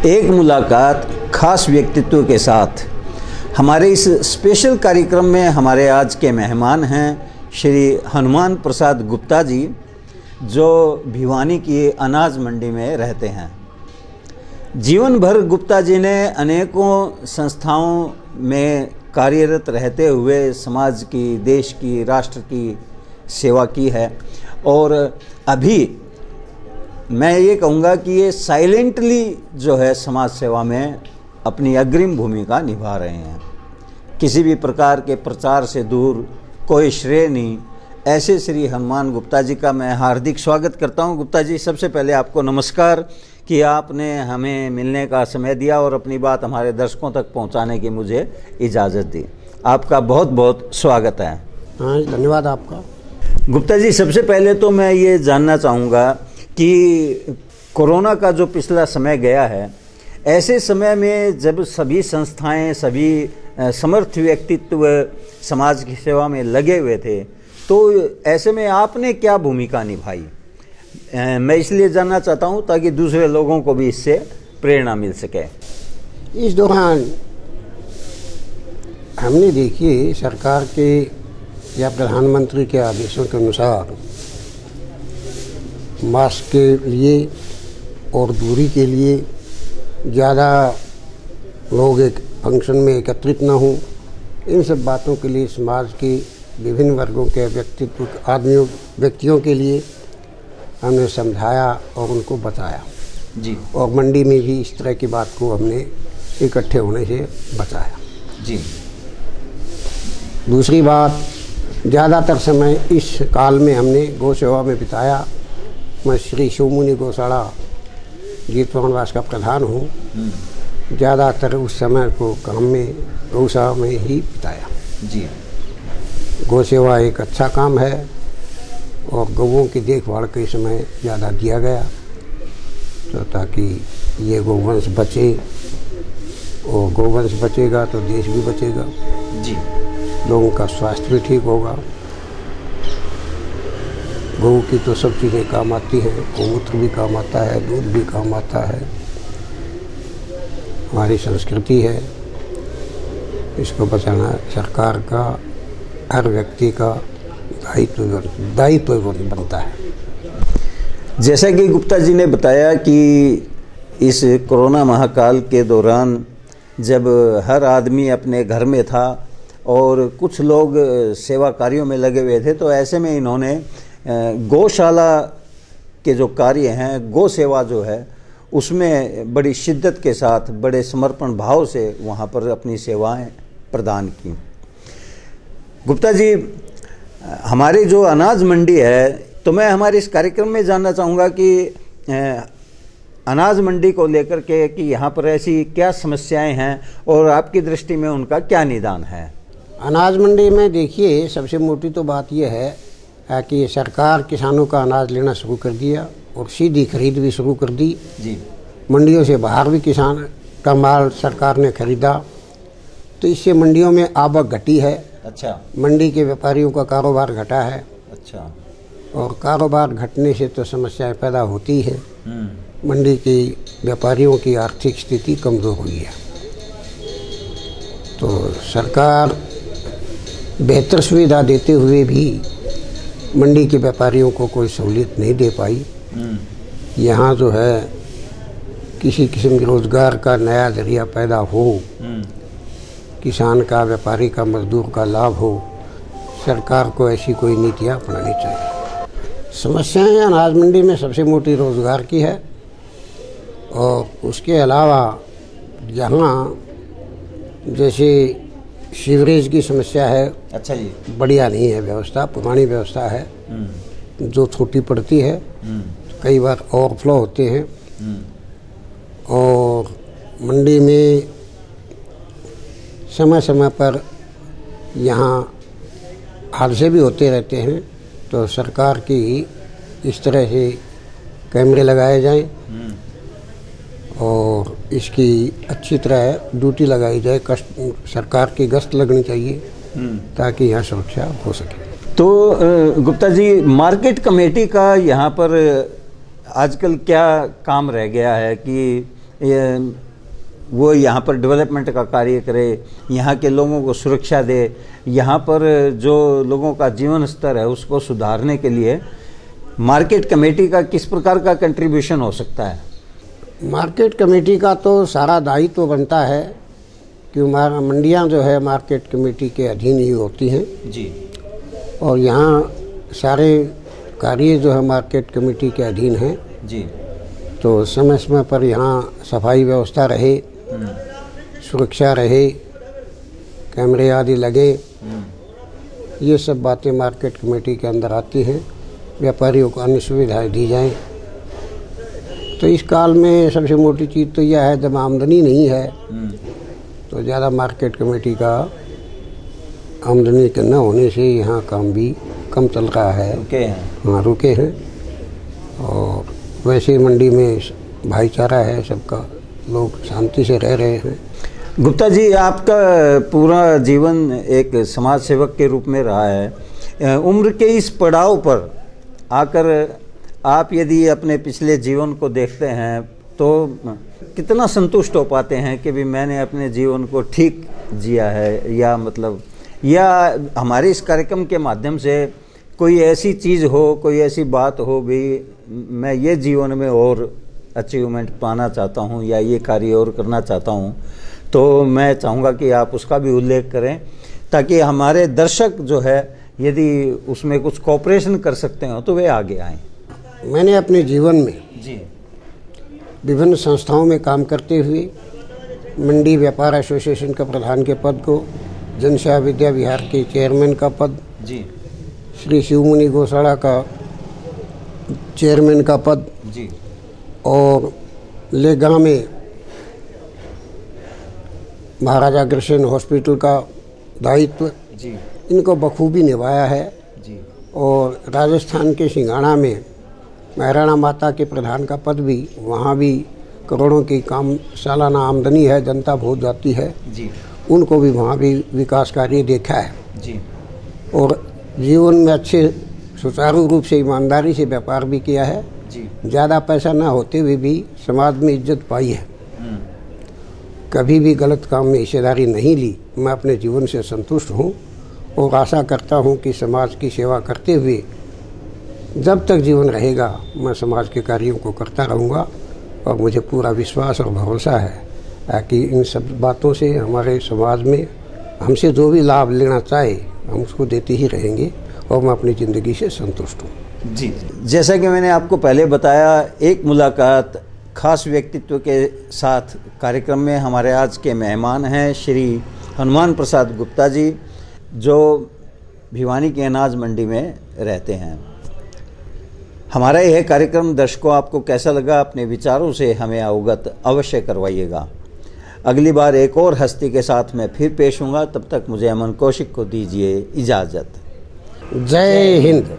एक मुलाकात खास व्यक्तित्व के साथ। हमारे इस स्पेशल कार्यक्रम में हमारे आज के मेहमान हैं श्री हनुमान प्रसाद गुप्ता जी, जो भिवानी की अनाज मंडी में रहते हैं। जीवन भर गुप्ता जी ने अनेकों संस्थाओं में कार्यरत रहते हुए समाज की, देश की, राष्ट्र की सेवा की है और अभी मैं ये कहूँगा कि ये साइलेंटली जो है समाज सेवा में अपनी अग्रिम भूमिका निभा रहे हैं। किसी भी प्रकार के प्रचार से दूर, कोई श्रेय नहीं। ऐसे श्री हनुमान गुप्ता जी का मैं हार्दिक स्वागत करता हूं। गुप्ता जी, सबसे पहले आपको नमस्कार कि आपने हमें मिलने का समय दिया और अपनी बात हमारे दर्शकों तक पहुंचाने की मुझे इजाज़त दी। आपका बहुत बहुत स्वागत है। हाँ, धन्यवाद आपका। गुप्ता जी, सबसे पहले तो मैं ये जानना चाहूँगा कि कोरोना का जो पिछला समय गया है, ऐसे समय में जब सभी संस्थाएं, सभी समर्थ व्यक्तित्व समाज की सेवा में लगे हुए थे, तो ऐसे में आपने क्या भूमिका निभाई? मैं इसलिए जानना चाहता हूं ताकि दूसरे लोगों को भी इससे प्रेरणा मिल सके। इस दौरान हमने देखिए सरकार के या प्रधानमंत्री के आदेशों के अनुसार मास्क के लिए और दूरी के लिए ज़्यादा लोग एक फंक्शन में एकत्रित न हों, इन सब बातों के लिए समाज के विभिन्न वर्गों के व्यक्तियों के लिए हमने समझाया और उनको बताया जी। और मंडी में भी इस तरह की बात को हमने इकट्ठे होने से बचाया जी। दूसरी बात, ज़्यादातर समय इस काल में हमने गौ सेवा में बिताया। मैं श्री शिवमुनि गौशाला गीत वनवास का प्रधान हूँ। ज़्यादातर उस समय को काम में गौशाला में ही बिताया जी। गौ सेवा एक अच्छा काम है और गौओं की देखभाल के समय ज़्यादा दिया गया, तो ताकि ये गौवंश बचे, और गौवंश बचेगा तो देश भी बचेगा जी। लोगों का स्वास्थ्य भी ठीक होगा। गौ की तो सब चीज़ें काम आती हैं, गौमूत्र भी काम आता है, दूध भी काम आता है। हमारी संस्कृति है, इसको बचाना सरकार का, हर व्यक्ति का दायित्व बनता है। जैसा कि गुप्ता जी ने बताया कि इस कोरोना महाकाल के दौरान जब हर आदमी अपने घर में था और कुछ लोग सेवा कार्यों में लगे हुए थे, तो ऐसे में इन्होंने गौशाला के जो कार्य हैं, गौ सेवा जो है, उसमें बड़ी शिद्दत के साथ, बड़े समर्पण भाव से वहाँ पर अपनी सेवाएं प्रदान की। गुप्ता जी, हमारी जो अनाज मंडी है, तो मैं हमारे इस कार्यक्रम में जानना चाहूँगा कि अनाज मंडी को लेकर के कि यहाँ पर ऐसी क्या समस्याएं हैं और आपकी दृष्टि में उनका क्या निदान है? अनाज मंडी में देखिए, सबसे मोटी तो बात यह है कि सरकार किसानों का अनाज लेना शुरू कर दिया और सीधी खरीद भी शुरू कर दी जी। मंडियों से बाहर भी किसान का माल सरकार ने खरीदा, तो इससे मंडियों में आवक घटी है। अच्छा। मंडी के व्यापारियों का कारोबार घटा है। अच्छा। और कारोबार घटने से तो समस्याएं पैदा होती है। मंडी के व्यापारियों की आर्थिक स्थिति कमज़ोर हुई है, तो सरकार बेहतर सुविधा देते हुए भी मंडी के व्यापारियों को कोई सहूलियत नहीं दे पाई। यहाँ जो है किसी किस्म के रोजगार का नया जरिया पैदा हो, किसान का, व्यापारी का, मजदूर का लाभ हो, सरकार को ऐसी कोई नीतियाँ अपनानी चाहिए। समस्याएं अनाज मंडी में सबसे मोटी रोजगार की है और उसके अलावा यहाँ जैसे सीवरेज की समस्या है। अच्छा जी। बढ़िया नहीं है व्यवस्था, पुरानी व्यवस्था है जो छोटी पड़ती है, कई बार ओवरफ्लो होते हैं और मंडी में समय समय पर यहाँ हादसे भी होते रहते हैं, तो सरकार की इस तरह से कैमरे लगाए जाएं और इसकी अच्छी तरह ड्यूटी लगाई जाए, सरकार की गश्त लगनी चाहिए ताकि यहाँ सुरक्षा हो सके। तो गुप्ता जी, मार्केट कमेटी का यहाँ पर आजकल क्या काम रह गया है कि वो यहाँ पर डेवलपमेंट का कार्य करे, यहाँ के लोगों को सुरक्षा दे, यहाँ पर जो लोगों का जीवन स्तर है उसको सुधारने के लिए मार्केट कमेटी का किस प्रकार का कंट्रीब्यूशन हो सकता है? मार्केट कमेटी का तो सारा दायित्व बनता है कि मंडियाँ जो है मार्केट कमेटी के अधीन ही होती हैं जी, और यहाँ सारे कार्य जो है मार्केट कमेटी के अधीन हैं जी। तो समय समय पर यहाँ सफाई व्यवस्था रहे, सुरक्षा रहे, कैमरे आदि लगे, ये सब बातें मार्केट कमेटी के अंदर आती हैं। व्यापारियों को अन्य सुविधाएं दी जाएं। तो इस काल में सबसे मोटी चीज़ तो यह है, जब आमदनी नहीं है तो ज़्यादा मार्केट कमेटी का आमदनी के न होने से यहाँ काम भी कम चल रहा है, रुके हैं। हाँ, रुके हैं। और वैसे मंडी में भाईचारा है सबका, लोग शांति से रह रहे हैं। गुप्ता जी, आपका पूरा जीवन एक समाज सेवक के रूप में रहा है। उम्र के इस पड़ाव पर आकर आप यदि अपने पिछले जीवन को देखते हैं तो कितना संतुष्ट हो पाते हैं कि भी मैंने अपने जीवन को ठीक जिया है, या मतलब या हमारे इस कार्यक्रम के माध्यम से कोई ऐसी चीज़ हो, कोई ऐसी बात हो भी मैं ये जीवन में और अचीवमेंट पाना चाहता हूँ या ये कार्य और करना चाहता हूँ, तो मैं चाहूँगा कि आप उसका भी उल्लेख करें ताकि हमारे दर्शक जो है यदि उसमें कुछ कोऑपरेशन कर सकते हो तो वे आगे आएँ। मैंने अपने जीवन में जी विभिन्न संस्थाओं में काम करते हुए मंडी व्यापार एसोसिएशन का प्रधान के पद को, जनसेवा विद्या विहार के चेयरमैन का पद जी, श्री शिवमुनि गौशाला का चेयरमैन का पद जी, और लेगांव में महाराजा अग्रसेन हॉस्पिटल का दायित्व जी, इनको बखूबी निभाया है। जी, और राजस्थान के सिंघाड़ा में महाराणा माता के प्रधान का पद भी, वहाँ भी करोड़ों की काम सालाना आमदनी है, जनता बहुत जाती है जी, उनको भी वहाँ भी विकास कार्य देखा है जी, और जीवन में अच्छे सुचारू रूप से ईमानदारी से व्यापार भी किया है जी, ज़्यादा पैसा ना होते हुए भी समाज में इज्जत पाई है। कभी भी गलत काम में हिस्सेदारी नहीं ली। मैं अपने जीवन से संतुष्ट हूँ और आशा करता हूँ कि समाज की सेवा करते हुए जब तक जीवन रहेगा मैं समाज के कार्यों को करता रहूँगा। और मुझे पूरा विश्वास और भरोसा है कि इन सब बातों से हमारे समाज में हमसे जो भी लाभ लेना चाहे हम उसको देते ही रहेंगे और मैं अपनी ज़िंदगी से संतुष्ट हूँ। जी, जैसा कि मैंने आपको पहले बताया, एक मुलाकात खास व्यक्तित्व के साथ कार्यक्रम में हमारे आज के मेहमान हैं श्री हनुमान प्रसाद गुप्ता जी, जो भिवानी की अनाज मंडी में रहते हैं। हमारा यह कार्यक्रम दर्शकों आपको कैसा लगा, अपने विचारों से हमें अवगत अवश्य करवाइएगा। अगली बार एक और हस्ती के साथ मैं फिर पेश हूँगा। तब तक मुझे अमन कौशिक को दीजिए इजाज़त। जय हिंद।